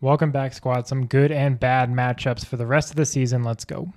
Welcome back, squad. Some good and bad matchups for the rest of the season. Let's go.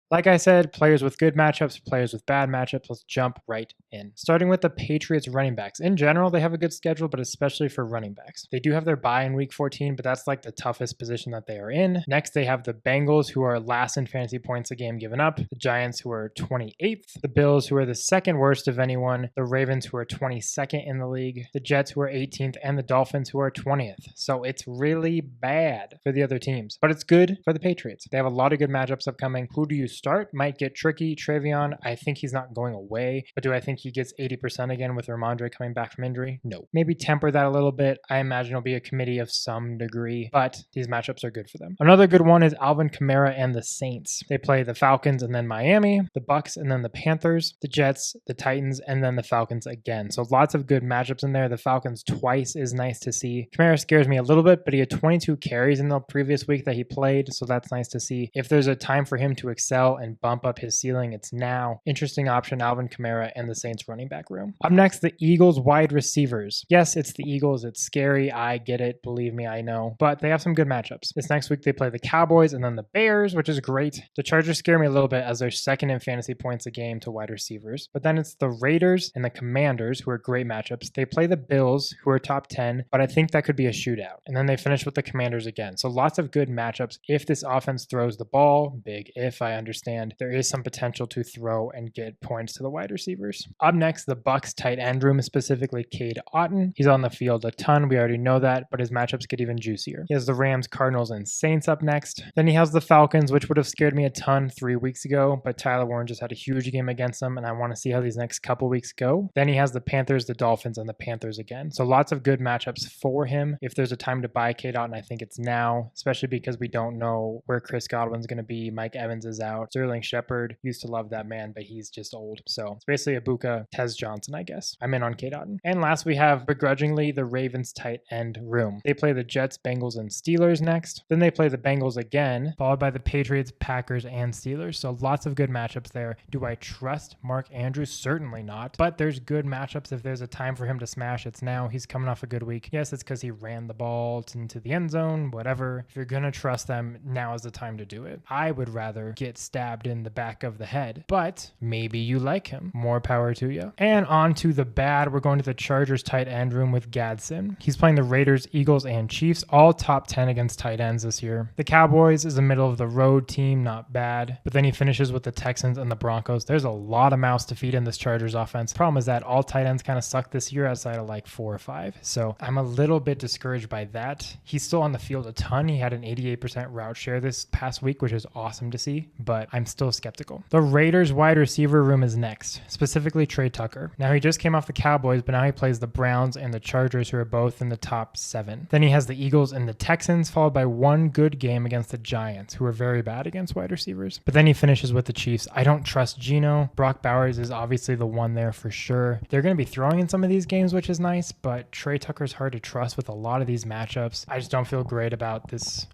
Like I said, players with good matchups, players with bad matchups. Let's jump right in. Starting with the Patriots running backs. In general, they have a good schedule, but especially for running backs. They do have their bye in week 14, but that's like the toughest position that they are in. Next, they have the Bengals, who are last in fantasy points a game given up. The Giants, who are 28th. The Bills, who are the second worst of anyone. The Ravens, who are 22nd in the league. The Jets, who are 18th. And the Dolphins, who are 20th. So it's really bad for the other teams, but it's good for the Patriots. They have a lot of good matchups upcoming. Who do you start? Might get tricky. Travion, I think he's not going away, but do I think he gets 80% again with Ramondre coming back from injury? No. Maybe temper that a little bit. I imagine it'll be a committee of some degree, but these matchups are good for them. Another good one is Alvin Kamara and the Saints. They play the Falcons and then Miami, the Bucks and then the Panthers, the Jets, the Titans, and then the Falcons again. So lots of good matchups in there. The Falcons twice is nice to see. Kamara scares me a little bit, but he had 22 carries in the previous week that he played, so that's nice to see. If there's a time for him to excel and bump up his ceiling, it's now. Interesting option, Alvin Kamara and the Saints running back room. Up next, the Eagles wide receivers. Yes, it's the Eagles. It's scary. I get it. Believe me, I know. But they have some good matchups. This next week, they play the Cowboys and then the Bears, which is great. The Chargers scare me a little bit as they're second in fantasy points a game to wide receivers. But then it's the Raiders and the Commanders, who are great matchups. They play the Bills, who are top 10, but I think that could be a shootout. And then they finish with the Commanders again. So lots of good matchups. If this offense throws the ball, big if, I understand, there is some potential to throw and get points to the wide receivers. Up next, the Bucks tight end room, specifically Cade Otton. He's on the field a ton. We already know that, but his matchups get even juicier. He has the Rams, Cardinals, and Saints up next. Then he has the Falcons, which would have scared me a ton 3 weeks ago, but Tyler Warren just had a huge game against them, and I want to see how these next couple weeks go. Then he has the Panthers, the Dolphins, and the Panthers again. So lots of good matchups for him. If there's a time to buy Cade Otton, I think it's now, especially because we don't know where Chris Godwin's going to be. Mike Evans is out. Sterling Shepard used to love that man, but he's just old. So it's basically Ibuka, Tez Johnson, I guess. I'm in on Cade Otton. And last, we have begrudgingly the Ravens tight end room. They play the Jets, Bengals, and Steelers next. Then they play the Bengals again, followed by the Patriots, Packers, and Steelers. So lots of good matchups there. Do I trust Mark Andrews? Certainly not. But there's good matchups. If there's a time for him to smash, it's now. He's coming off a good week. Yes, it's because he ran the ball into the end zone, whatever. If you're going to trust them, now is the time to do it. I would rather get stabbed in the back of the head, but maybe you like him. More power to you. And on to the bad. We're going to the Chargers tight end room with Gadsden. He's playing the Raiders, Eagles, and Chiefs, all top 10 against tight ends this year. The Cowboys is a middle of the road team, not bad, but then he finishes with the Texans and the Broncos. There's a lot of mouths to feed in this Chargers offense. Problem is that all tight ends kind of suck this year outside of like 4 or 5. So I'm a little bit discouraged by that. He's still on the field a ton. He had an 88% route share this past week, which is awesome to see, but I'm still skeptical. The Raiders wide receiver room is next, specifically Trey Tucker. Now he just came off the Cowboys, but now he plays the Browns and the Chargers, who are both in the top 7. Then he has the Eagles and the Texans, followed by one good game against the Giants, who are very bad against wide receivers. But then he finishes with the Chiefs. I don't trust Geno. Brock Bowers is obviously the one there for sure. They're going to be throwing in some of these games, which is nice, but Trey Tucker's hard to trust with a lot of these matchups. I just don't feel great about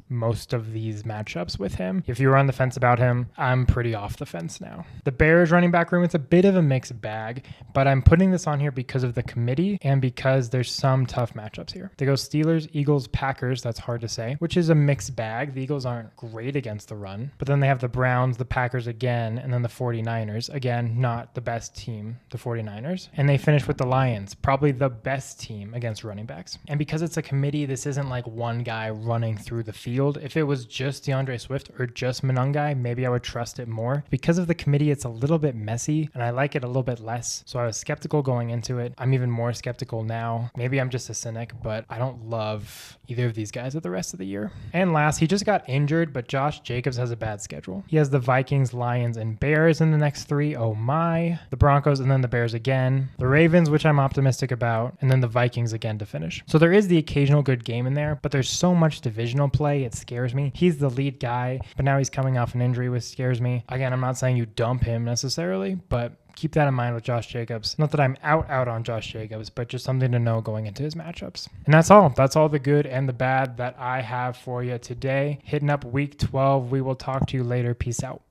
most of these matchups with him. If you were on the fence about him, I'm pretty off the fence now. The Bears running back room, it's a bit of a mixed bag, but I'm putting this on here because of the committee and because there's some tough matchups here. They go Steelers, Eagles, Packers. That's hard to say, which is a mixed bag. The Eagles aren't great against the run, but then they have the Browns, the Packers again, and then the 49ers. Again, not the best team, the 49ers. And they finish with the Lions, probably the best team against running backs. And because it's a committee, this isn't like one guy running through the field. If it was just DeAndre Swift or just Monangai, maybe I would trust it more. Because of the committee, it's a little bit messy, and I like it a little bit less. So I was skeptical going into it. I'm even more skeptical now. Maybe I'm just a cynic, but I don't love either of these guys at the rest of the year. And last, he just got injured, but Josh Jacobs has a bad schedule. He has the Vikings, Lions, and Bears in the next 3. Oh my. The Broncos and then the Bears again. The Ravens, which I'm optimistic about, and then the Vikings again to finish. So there is the occasional good game in there, but there's so much divisional play, it scares me. He's the lead guy, but now he's coming off an injury, which scares me. Again, I'm not saying you dump him necessarily, but keep that in mind with Josh Jacobs. Not that I'm out on Josh Jacobs, but just something to know going into his matchups. And that's all. That's all the good and the bad that I have for you today. Hitting up week 12. We will talk to you later. Peace out.